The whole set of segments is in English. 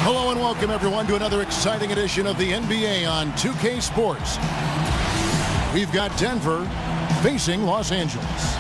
Hello and welcome everyone to another exciting edition of the NBA on 2K Sports. We've got Denver facing Los Angeles.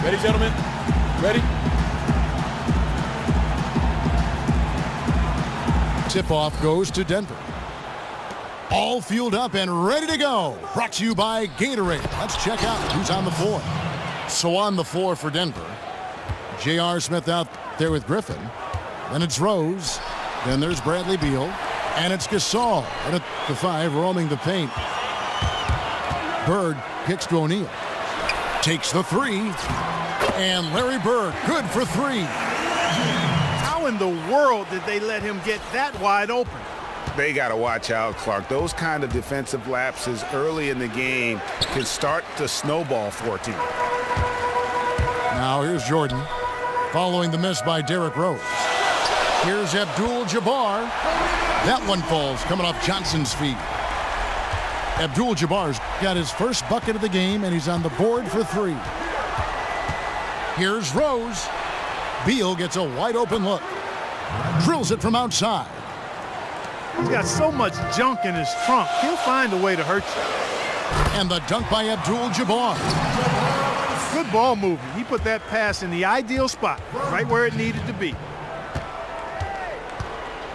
Ready, gentlemen? Ready? Tip-off goes to Denver. All fueled up and ready to go. Brought to you by Gatorade. Let's check out who's on the floor. So on the floor for Denver, J.R. Smith out there with Griffin. Then it's Rose. Then there's Bradley Beal. And it's Gasol. And at the 5, roaming the paint. Bird kicks to O'Neal. Takes the 3. And Larry Bird, good for 3. How in the world did they let him get that wide open? They got to watch out, Clark. Those kind of defensive lapses early in the game can start to snowball for a team. Now here's Jordan, following the miss by Derrick Rose. Here's Abdul-Jabbar. That one falls, coming off Johnson's feet. Abdul-Jabbar's got his first bucket of the game, and he's on the board for 3. Here's Rose. Beal gets a wide open look. Drills it from outside. He's got so much junk in his trunk. He'll find a way to hurt you. And the dunk by Abdul-Jabbar. Good ball movement. He put that pass in the ideal spot, right where it needed to be.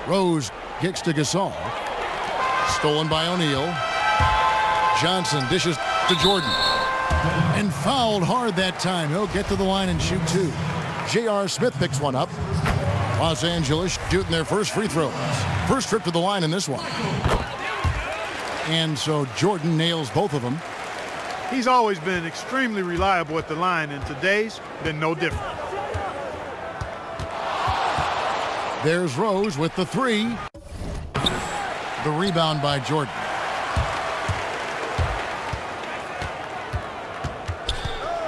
Rose kicks to Gasol. Stolen by O'Neal. Johnson dishes to Jordan. And fouled hard that time. He'll get to the line and shoot 2. J.R. Smith picks one up. Los Angeles shooting their first free throws. First trip to the line in this one. And so Jordan nails both of them. He's always been extremely reliable at the line, and today's been no different. There's Rose with the 3. The rebound by Jordan.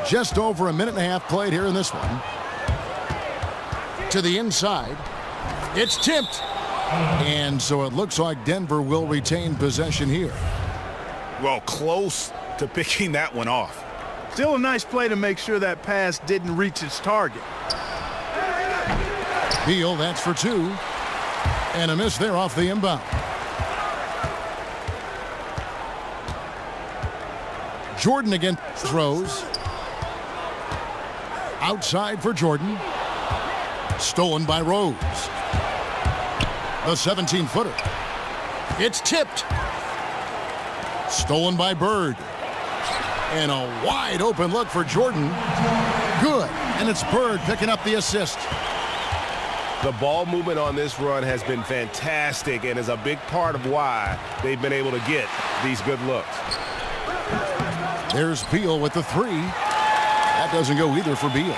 Just over a minute and a half played here in this one. To the inside. It's tipped. And so it looks like Denver will retain possession here. Well, close to picking that one off. Still a nice play to make sure that pass didn't reach its target. Beal, that's for 2. And a miss there off the inbound. Jordan against Rose. Outside for Jordan. Stolen by Rose. The 17-footer. It's tipped. Stolen by Bird. And a wide open look for Jordan. Good. And it's Bird picking up the assist. The ball movement on this run has been fantastic and is a big part of why they've been able to get these good looks. There's Beal with the 3. That doesn't go either for Beal.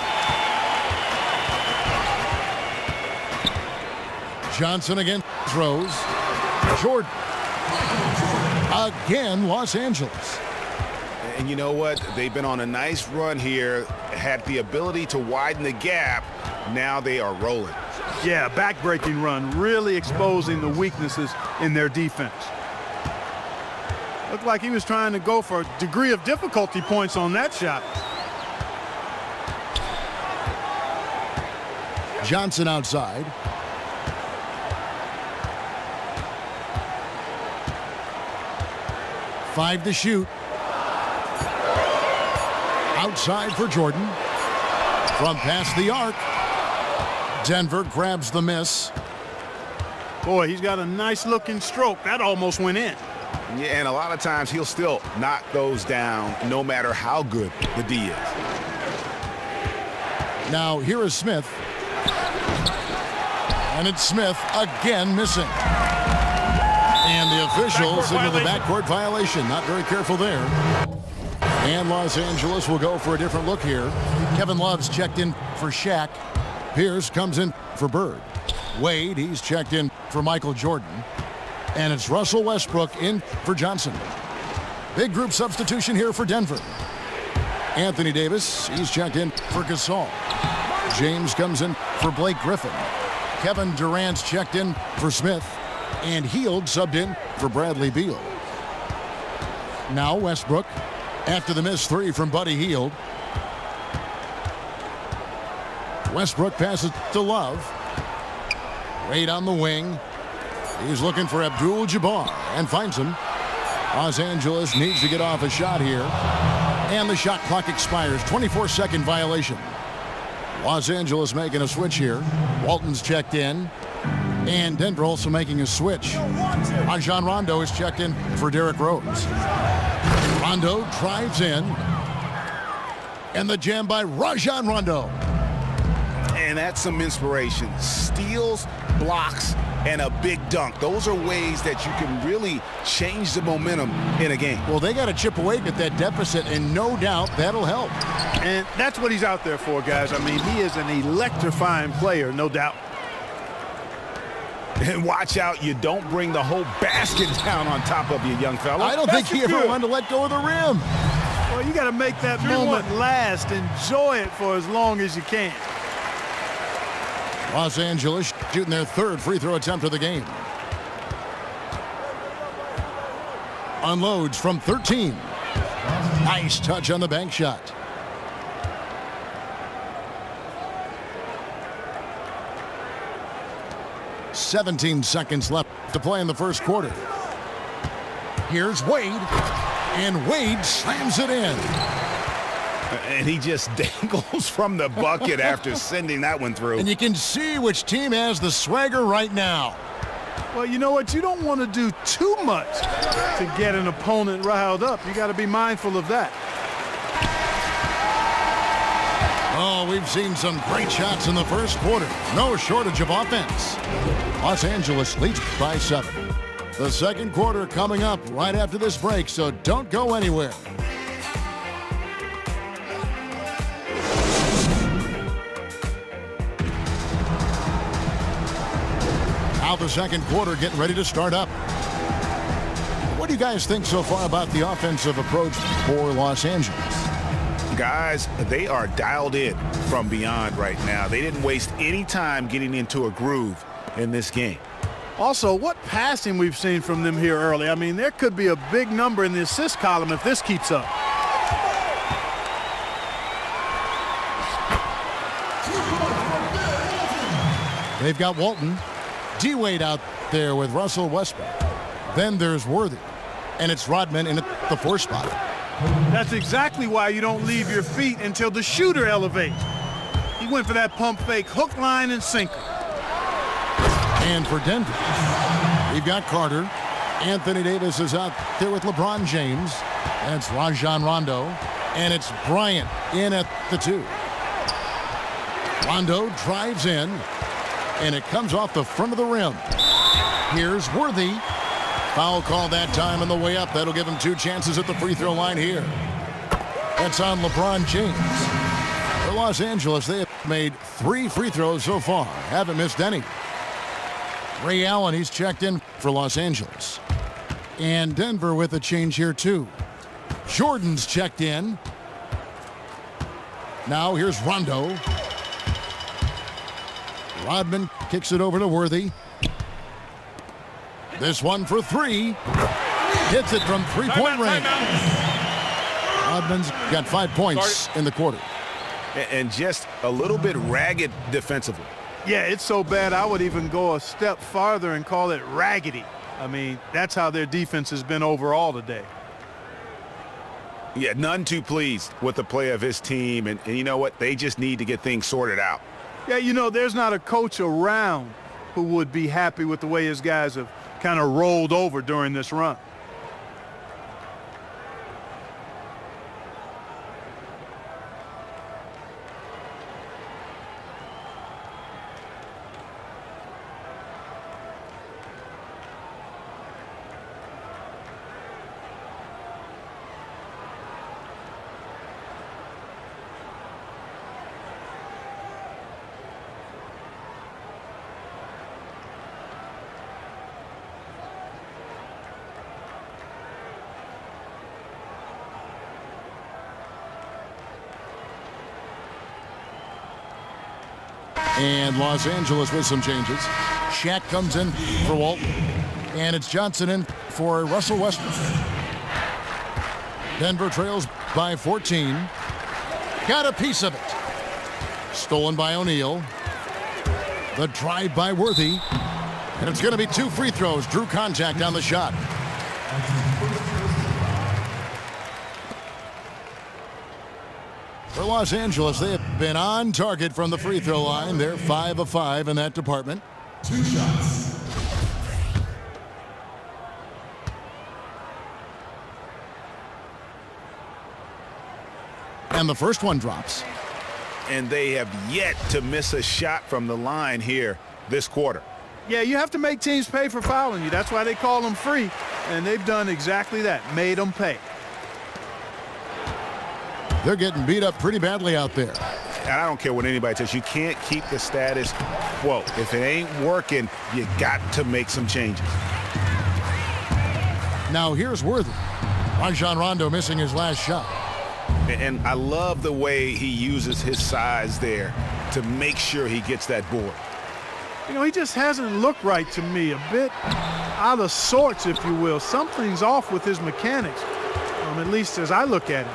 Johnson against Rose. Jordan. Again, Los Angeles. And you know what? They've been on a nice run here, had the ability to widen the gap. Now they are rolling. Yeah, back-breaking run, really exposing the weaknesses in their defense. Looked like he was trying to go for a degree of difficulty points on that shot. Johnson outside. Five to shoot. Outside for Jordan. From past the arc. Denver grabs the miss. Boy, he's got a nice looking stroke. That almost went in. Yeah, and a lot of times he'll still knock those down no matter how good the D is. Now here is Smith. And it's Smith again missing. And the official signaled the backcourt violation. Not very careful there. And Los Angeles will go for a different look here. Kevin Love's checked in for Shaq. Pierce comes in for Bird. Wade, he's checked in for Michael Jordan. And it's Russell Westbrook in for Johnson. Big group substitution here for Denver. Anthony Davis, he's checked in for Gasol. James comes in for Blake Griffin. Kevin Durant's checked in for Smith. And Hield subbed in for Bradley Beal. Now Westbrook after the missed three from Buddy Hield. Westbrook passes to Love. Wade on the wing. He's looking for Abdul-Jabbar and finds him. Los Angeles needs to get off a shot here. And the shot clock expires. 24-second violation. Los Angeles making a switch here. Walton's checked in. And Denver also making a switch. Rajon Rondo is checked in for Derrick Rose. Rondo drives in. And the jam by Rajon Rondo. And that's some inspiration. Steals, blocks, and a big dunk. Those are ways that you can really change the momentum in a game. Well, they got to chip away at that deficit, and no doubt that'll help. And that's what he's out there for, guys. I mean, he is an electrifying player, no doubt. And watch out, you don't bring the whole basket down on top of you, young fella. I don't think he ever wanted to let go of the rim. Well, you got to make that moment last. Enjoy it for as long as you can. Los Angeles shooting their third free throw attempt of the game. Unloads from 13. Nice touch on the bank shot. "17 seconds left to play in the first quarter. Here's Wade, and Wade slams it in. And he just dangles from the bucket after sending that one through. And you can see which team has the swagger right now. Well, you know what? You don't want to do too much to get an opponent riled up. You got to be mindful of that. Oh, we've seen some great shots in the first quarter. No shortage of offense. Los Angeles leads by 7. The second quarter coming up right after this break, so don't go anywhere. Now the second quarter getting ready to start up. What do you guys think so far about the offensive approach for Los Angeles? Guys, they are dialed in from beyond right now. They didn't waste any time getting into a groove in this game. Also, what passing we've seen from them here early. I mean, there could be a big number in the assist column if this keeps up. They've got Walton. D-Wade out there with Russell Westbrook. Then there's Worthy. And it's Rodman in the 4 spot. That's exactly why you don't leave your feet until the shooter elevates. He went for that pump fake, hook, line, and sinker. And for Denver, we've got Carter. Anthony Davis is out there with LeBron James. And it's Rajon Rondo. And it's Bryant in at the 2. Rondo drives in. And it comes off the front of the rim. Here's Worthy. Foul call that time on the way up. That'll give him 2 chances at the free throw line here. That's on LeBron James. For Los Angeles, they have made 3 free throws so far. Haven't missed any. Ray Allen, he's checked in for Los Angeles. And Denver with a change here too. Jordan's checked in. Now here's Rondo. Rodman kicks it over to Worthy. This one for 3. Hits it from 3-point range. Rodman's got 5 points in the quarter. And just a little bit ragged defensively. Yeah, it's so bad I would even go a step farther and call it raggedy. I mean, that's how their defense has been overall today. Yeah, none too pleased with the play of his team. And you know what? They just need to get things sorted out. Yeah, you know, there's not a coach around who would be happy with the way his guys have kind of rolled over during this run. And Los Angeles with some changes. Shaq comes in for Walton. And it's Johnson in for Russell Westbrook. Denver trails by 14. Got a piece of it. Stolen by O'Neal. The drive by Worthy. And it's going to be 2 free throws. Drew contact on the shot. For Los Angeles, they have been on target from the free throw line. They're 5 of 5 in that department. 2 shots. And the first one drops. And they have yet to miss a shot from the line here this quarter. Yeah, you have to make teams pay for fouling you. That's why they call them free. And they've done exactly that, made them pay. They're getting beat up pretty badly out there. And I don't care what anybody says, you can't keep the status quo. If it ain't working, you got to make some changes. Now here's Worthy. Rajon Rondo missing his last shot. And I love the way he uses his size there to make sure he gets that board. You know, he just hasn't looked right to me. A bit out of sorts, if you will. Something's off with his mechanics, at least as I look at it.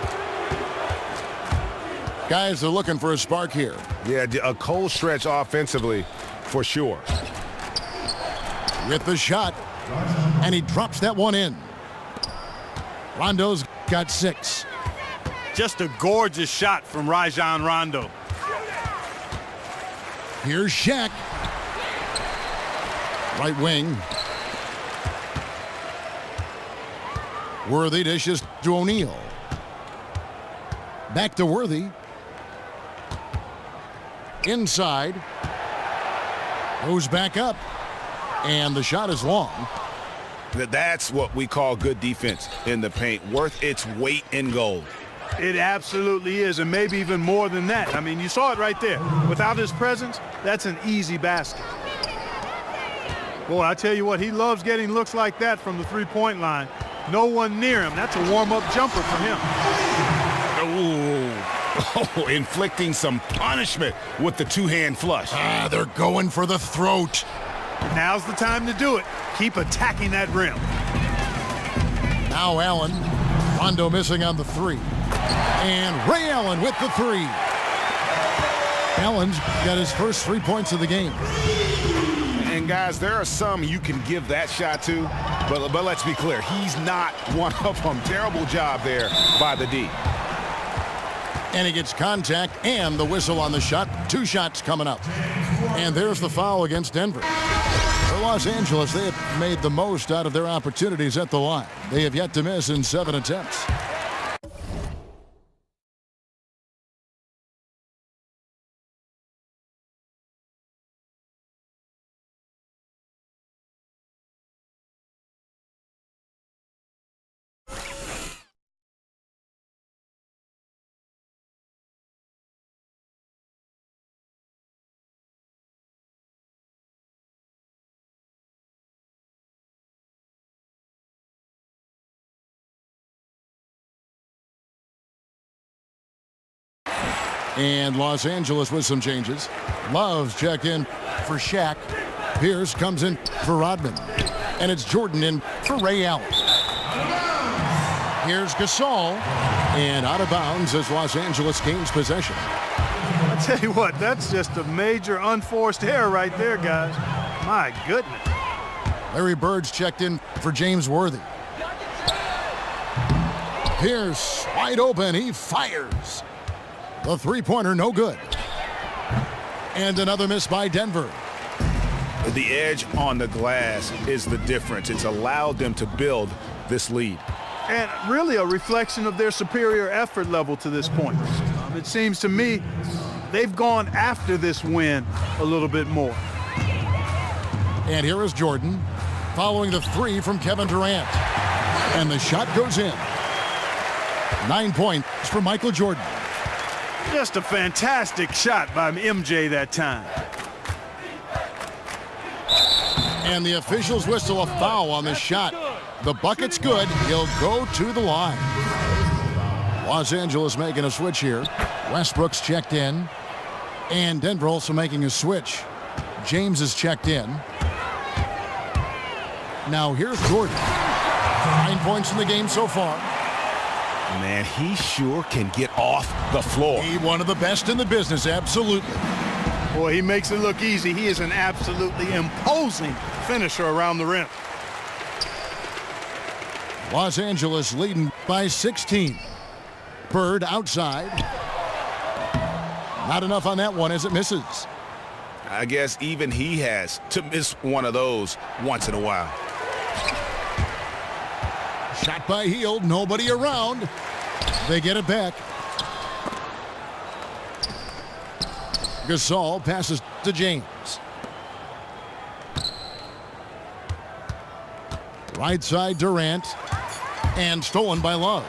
Guys are looking for a spark here. Yeah, a cold stretch offensively for sure. With the shot, and he drops that one in. Rondo's got 6. Just a gorgeous shot from Rajon Rondo. Here's Shaq. Right wing. Worthy dishes to O'Neal. Back to Worthy. Inside. Goes back up. And the shot is long. That's what we call good defense in the paint. Worth its weight in gold. It absolutely is, and maybe even more than that. I mean, you saw it right there. Without his presence, that's an easy basket. Boy, I tell you what, he loves getting looks like that from the three-point line. No one near him. That's a warm-up jumper for him. Oh, inflicting some punishment with the two-hand flush. They're going for the throat. Now's the time to do it. Keep attacking that rim. Now Allen. Rondo missing on the 3. And Ray Allen with the 3. Allen's got his first 3 points of the game. And guys, there are some you can give that shot to, but let's be clear, he's not one of them. Terrible job there by the D. And he gets contact and the whistle on the shot. 2 shots coming up. And there's the foul against Denver. For Los Angeles, they have made the most out of their opportunities at the line. They have yet to miss in 7 attempts. And Los Angeles with some changes. Love's check in for Shaq. Pierce comes in for Rodman. And it's Jordan in for Ray Allen. Here's Gasol. And out of bounds as Los Angeles gains possession. I tell you what, that's just a major unforced error right there, guys. My goodness. Larry Bird's checked in for James Worthy. Pierce wide open. He fires. The three-pointer no good. And another miss by Denver. The edge on the glass is the difference. It's allowed them to build this lead. And really a reflection of their superior effort level to this point. It seems to me they've gone after this win a little bit more. And here is Jordan following the 3 from Kevin Durant. And the shot goes in. 9 points for Michael Jordan. Just a fantastic shot by MJ that time. And the officials whistle a foul on the shot. The bucket's good. He'll go to the line. Los Angeles making a switch here. Westbrook's checked in. And Denver also making a switch. James is checked in. Now here's Jordan. 9 points in the game so far. Man, he sure can get off the floor. He one of the best in the business, absolutely. Boy, he makes it look easy. He is an absolutely imposing finisher around the rim. Los Angeles leading by 16. Bird outside. Not enough on that one as it misses. I guess even he has to miss one of those once in a while. Shot by Hield, nobody around. They get it back. Gasol passes to James. Right side Durant. And stolen by Love.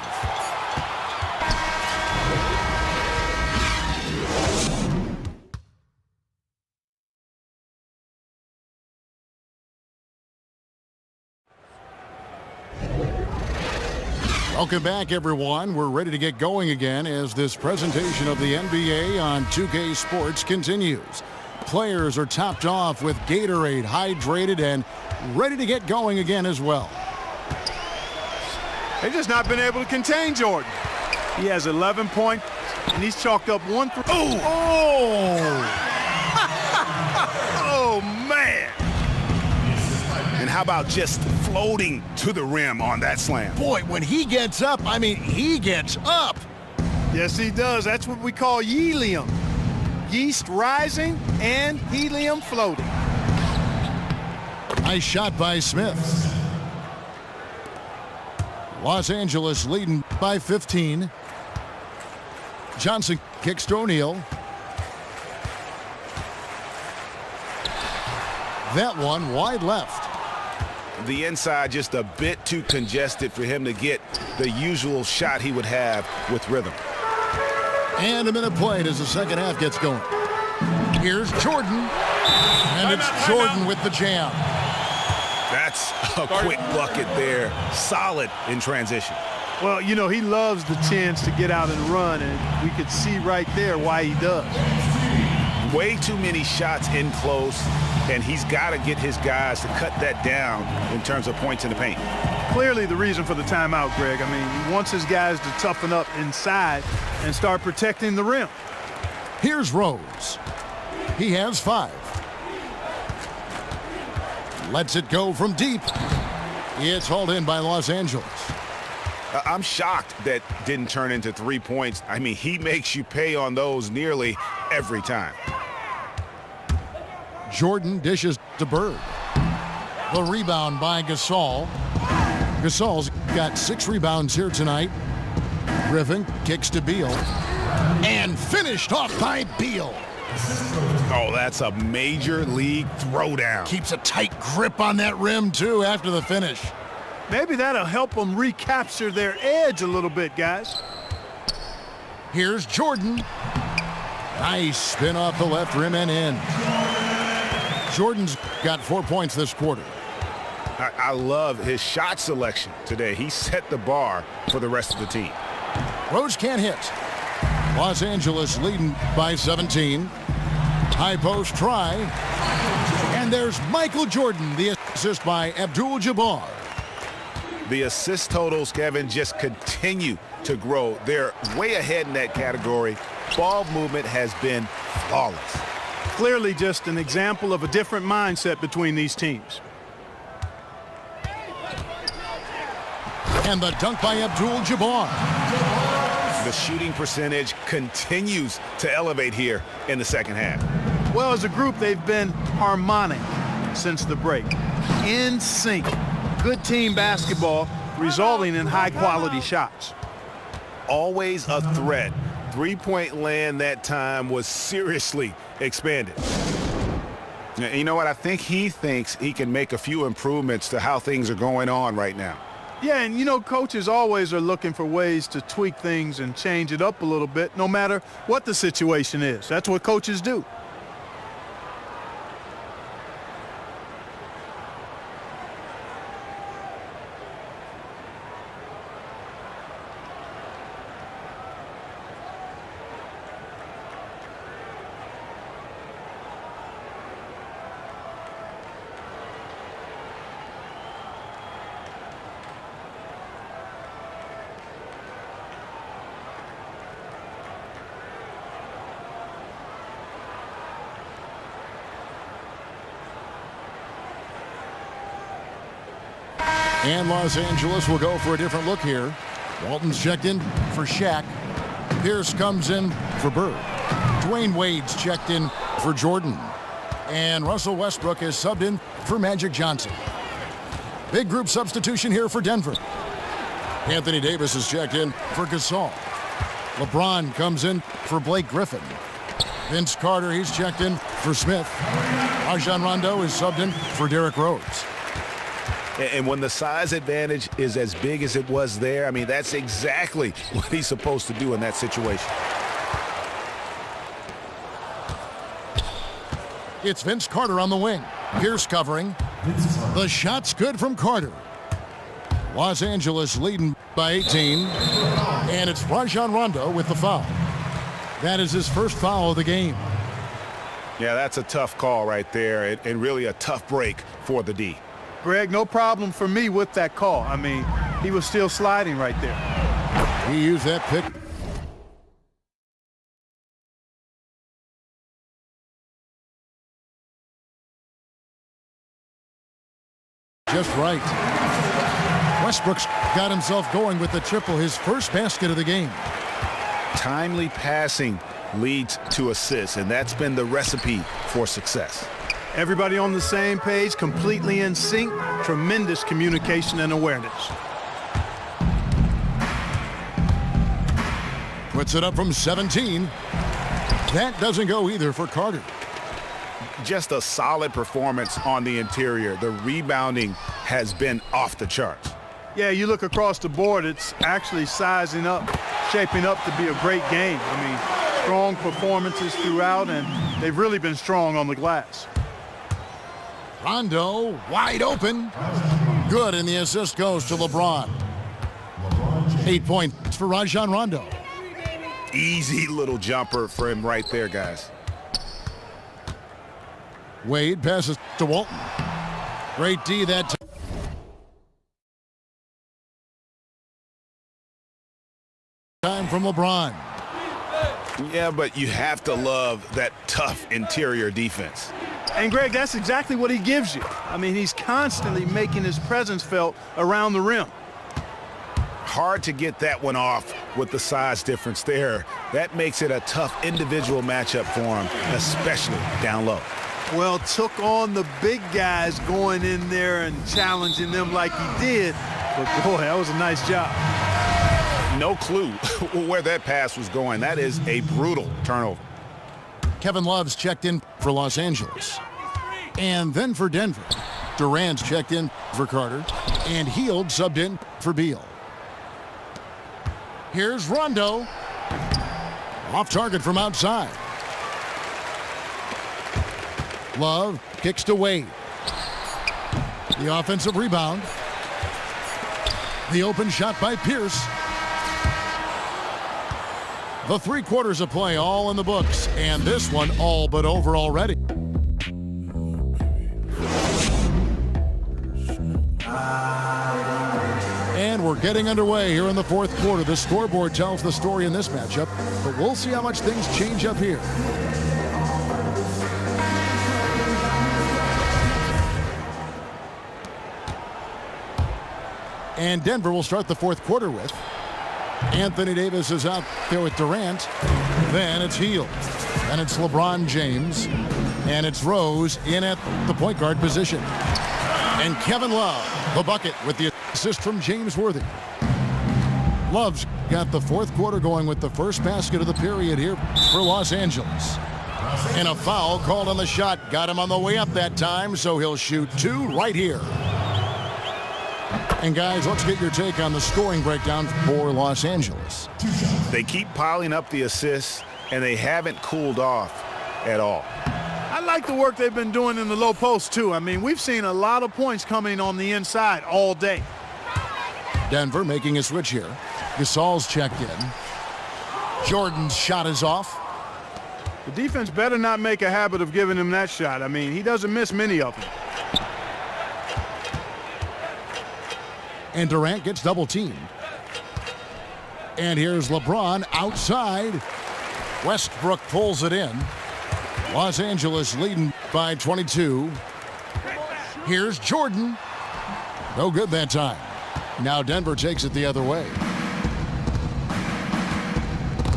Welcome back, everyone. We're ready to get going again as this presentation of the NBA on 2K Sports continues. Players are topped off with Gatorade, hydrated, and ready to get going again as well. They've just not been able to contain Jordan. He has 11 points, and he's chalked up 1 3. Oh! Oh, man. And how about just floating to the rim on that slam? Boy, when he gets up, I mean, he gets up. Yes, he does. That's what we call helium. Yeast rising and helium floating. Nice shot by Smith. Los Angeles leading by 15. Johnson kicks to O'Neal. That one wide left. The inside just a bit too congested for him to get the usual shot he would have with rhythm. And a minute played as the second half gets going. Here's Jordan. And it's Jordan with the jam. That's a quick bucket there. Solid in transition. Well, you know, he loves the chance to get out and run, and we could see right there why he does. Way too many shots in close, and he's got to get his guys to cut that down in terms of points in the paint. Clearly the reason for the timeout, Greg. I mean, he wants his guys to toughen up inside and start protecting the rim. Here's Rose. He has 5. Lets it go from deep. It's hauled in by Los Angeles. I'm shocked that didn't turn into 3 points. I mean, he makes you pay on those nearly every time. Jordan dishes to Bird. The rebound by Gasol. Gasol's got 6 rebounds here tonight. Griffin kicks to Beal. And finished off by Beal. Oh, that's a major league throwdown. Keeps a tight grip on that rim, too, after the finish. Maybe that'll help them recapture their edge a little bit, guys. Here's Jordan. Nice spin off the left rim and in. Jordan's got 4 points this quarter. I love his shot selection today. He set the bar for the rest of the team. Rose can't hit. Los Angeles leading by 17. High post try. And there's Michael Jordan, the assist by Abdul-Jabbar. The assist totals, Kevin, just continue to grow. They're way ahead in that category. Ball movement has been flawless. Clearly just an example of a different mindset between these teams. And the dunk by Abdul-Jabbar. The shooting percentage continues to elevate here in the second half. Well, as a group, they've been harmonic since the break. In sync. Good team basketball, resulting in high-quality shots. Always a threat. Three-point land that time was seriously expanded. You know what? I think he thinks he can make a few improvements to how things are going on right now. Yeah, and you know, coaches always are looking for ways to tweak things and change it up a little bit, no matter what the situation is. That's what coaches do. And Los Angeles will go for a different look here. Walton's checked in for Shaq. Pierce comes in for Bird. Dwayne Wade's checked in for Jordan. And Russell Westbrook is subbed in for Magic Johnson. Big group substitution here for Denver. Anthony Davis is checked in for Gasol. LeBron comes in for Blake Griffin. Vince Carter, he's checked in for Smith. Rajon Rondo is subbed in for Derrick Rose. And when the size advantage is as big as it was there, I mean, that's exactly what he's supposed to do in that situation. It's Vince Carter on the wing. Pierce covering. The shot's good from Carter. Los Angeles leading by 18. And it's Rajon Rondo with the foul. That is his first foul of the game. Yeah, that's a tough call right there, and really a tough break for the D. Greg, no problem for me with that call. I mean, he was still sliding right there. He used that pick. Just right. Westbrook's got himself going with the triple, his first basket of the game. Timely passing leads to assists, and that's been the recipe for success. Everybody on the same page, completely in sync, tremendous communication and awareness. Puts it up from 17. That doesn't go either for Carter. Just a solid performance on the interior. The rebounding has been off the charts. Yeah, you look across the board, it's actually sizing up, shaping up to be a great game. I mean, strong performances throughout, and they've really been strong on the glass. Rondo wide open. Good, and the assist goes to LeBron. 8 points for Rajon Rondo. Easy little jumper for him right there, guys. Wade passes to Walton. Great D that time. Time from LeBron. Yeah, but you have to love that tough interior defense. And Greg, that's exactly what he gives you. I mean, he's constantly making his presence felt around the rim. Hard to get that one off with the size difference there. That makes it a tough individual matchup for him, especially down low. Well, took on the big guys going in there and challenging them like he did. But boy, that was a nice job. No clue where that pass was going. That is a brutal turnover. Kevin Love's checked in for Los Angeles. And then for Denver, Durant's checked in for Carter. And Hield subbed in for Beal. Here's Rondo. Off target from outside. Love kicks to Wade. The offensive rebound. The open shot by Pierce. The 3 quarters of play all in the books, and this one all but over already. And we're getting underway here in the 4th quarter. The scoreboard tells the story in this matchup, but we'll see how much things change up here. And Denver will start the 4th quarter with Anthony Davis is out there with Durant. Then it's Hield. And it's LeBron James. And it's Rose in at the point guard position. And Kevin Love, the bucket with the assist from James Worthy. Love's got the 4th quarter going with the first basket of the period here for Los Angeles. And a foul called on the shot. Got him on the way up that time, so he'll shoot 2 right here. And guys, let's get your take on the scoring breakdown for Los Angeles. They keep piling up the assists, and they haven't cooled off at all. I like the work they've been doing in the low post, too. I mean, we've seen a lot of points coming on the inside all day. Denver making a switch here. Gasol's checked in. Jordan's shot is off. The defense better not make a habit of giving him that shot. I mean, he doesn't miss many of them. And Durant gets double teamed. And here's LeBron outside. Westbrook pulls it in. Los Angeles leading by 22. Here's Jordan. No good that time. Now Denver takes it the other way.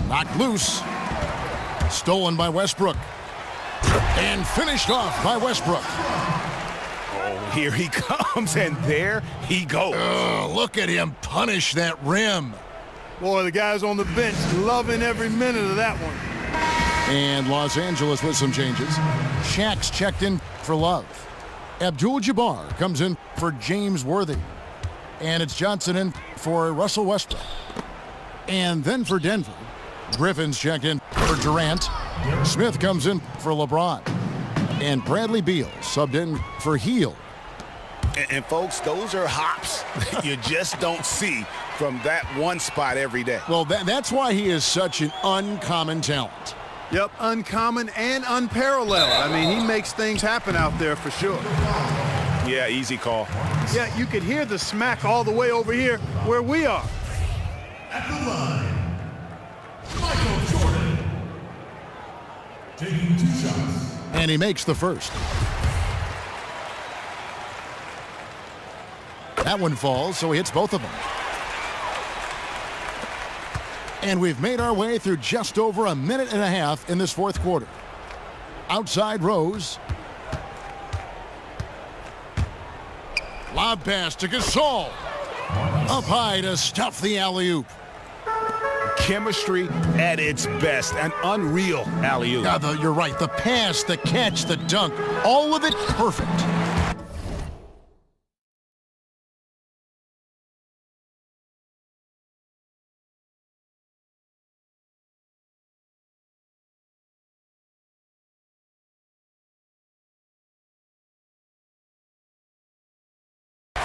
Knocked loose. Stolen by Westbrook. And finished off by Westbrook. Oh, here he comes, and there he goes. Look at him punish that rim. Boy, the guys on the bench loving every minute of that one. And Los Angeles with some changes. Shaq's checked in for Love. Abdul-Jabbar comes in for James Worthy. And it's Johnson in for Russell Westbrook. And then for Denver, Griffin's checked in for Durant. Smith comes in for LeBron. And Bradley Beal subbed in for Hield. And folks, those are hops you just don't see from that one spot every day. Well, that's why he is such an uncommon talent. Yep, uncommon and unparalleled. I mean, he makes things happen out there for sure. Yeah, easy call. Yeah, you could hear the smack all the way over here where we are. At the line, Michael Jordan. Taking 2 shots. And he makes the first. That one falls, so he hits both of them. And we've made our way through just over a minute and a half in this fourth quarter. Outside Rose. Lob pass to Gasol. Up high to stuff the alley-oop. Chemistry at its best. An unreal alley-oop. Yeah, you're right. The pass, the catch, the dunk, all of it perfect.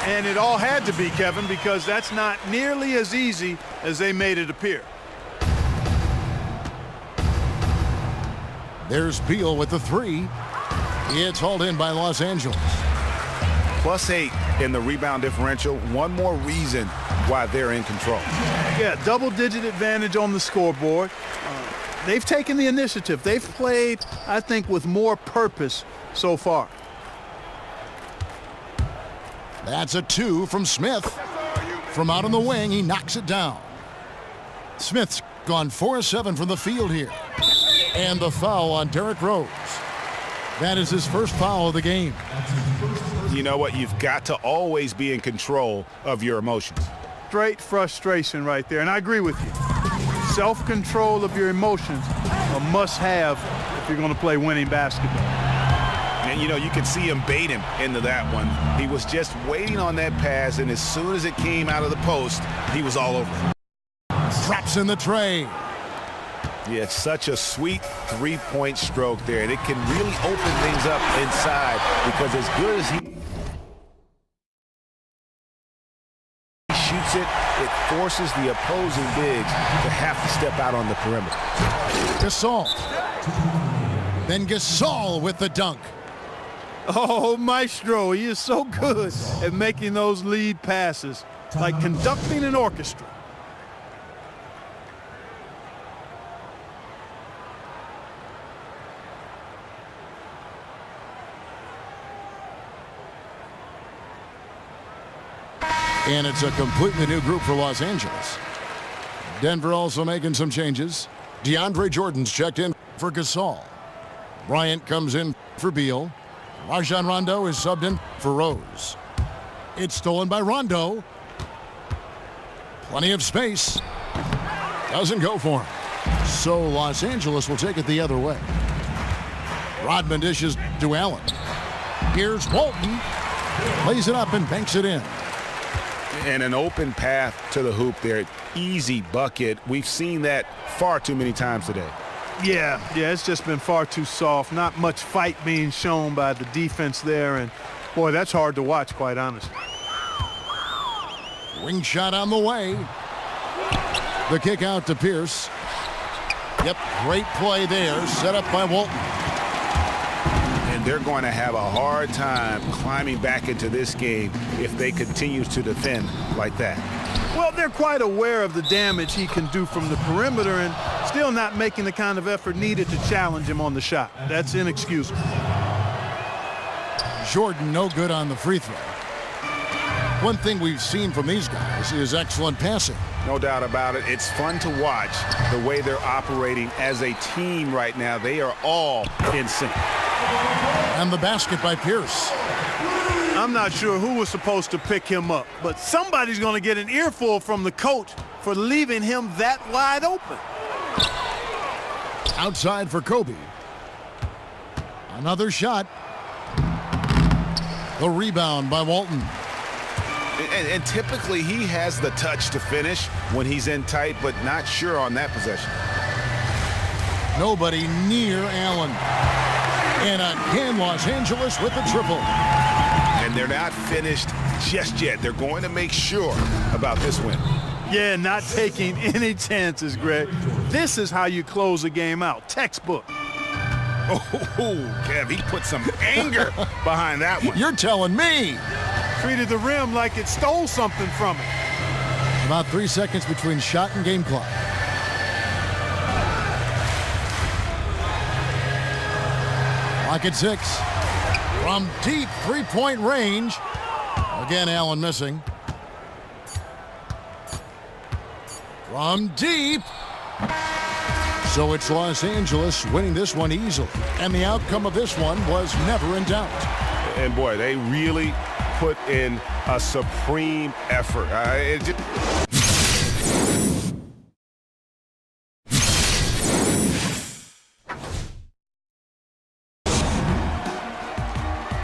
And it all had to be, Kevin, because that's not nearly as easy as they made it appear. There's Beal with the 3. It's hauled in by Los Angeles. +8 in the rebound differential. One more reason why they're in control. Yeah, double-digit advantage on the scoreboard. They've taken the initiative. They've played, I think, with more purpose so far. That's a 2 from Smith. From out on the wing, he knocks it down. Smith's gone 4-7 from the field here. And the foul on Derrick Rose. That is his first foul of the game. You know what? You've got to always be in control of your emotions. Straight frustration right there, and I agree with you. Self-control of your emotions, a must-have if you're going to play winning basketball. And, you know, you could see him bait him into that one. He was just waiting on that pass, and as soon as it came out of the post, he was all over it. Drops in the tray. Yeah, it's such a sweet three-point stroke there. And it can really open things up inside because as good as he shoots it, it forces the opposing bigs to have to step out on the perimeter. Gasol. Then Gasol with the dunk. Oh, Maestro, he is so good at making those lead passes, like conducting an orchestra. And it's a completely new group for Los Angeles. Denver also making some changes. DeAndre Jordan's checked in for Gasol. Bryant comes in for Beal. Rajon Rondo is subbed in for Rose. It's stolen by Rondo. Plenty of space. Doesn't go for him. So Los Angeles will take it the other way. Rodman dishes to Allen. Here's Walton. Lays it up and banks it in. And an open path to the hoop there. Easy bucket. We've seen that far too many times today. Yeah, it's just been far too soft. Not much fight being shown by the defense there. And, boy, that's hard to watch, quite honestly. Wing shot on the way. The kick out to Pierce. Yep, great play there. Set up by Walton. And they're going to have a hard time climbing back into this game if they continue to defend like that. Well, they're quite aware of the damage he can do from the perimeter and still not making the kind of effort needed to challenge him on the shot. That's inexcusable. Jordan no good on the free throw. One thing we've seen from these guys is excellent passing. No doubt about it. It's fun to watch the way they're operating as a team right now. They are all in sync. And the basket by Pierce. I'm not sure who was supposed to pick him up, but somebody's going to get an earful from the coach for leaving him that wide open. Outside for Kobe. Another shot. The rebound by Walton. And typically he has the touch to finish when he's in tight, but not sure on that possession. Nobody near Allen. And again, Los Angeles with the triple. And they're not finished just yet. They're going to make sure about this win. Yeah, not taking any chances, Greg. This is how you close a game out. Textbook. Oh, Kev, he put some anger behind that one. You're telling me. Treated the rim like it stole something from it. About 3 seconds between shot and game clock. Clock at 6. From deep three-point range. Again, Allen missing. From deep. So it's Los Angeles winning this one easily. And the outcome of this one was never in doubt. And boy, they really put in a supreme effort.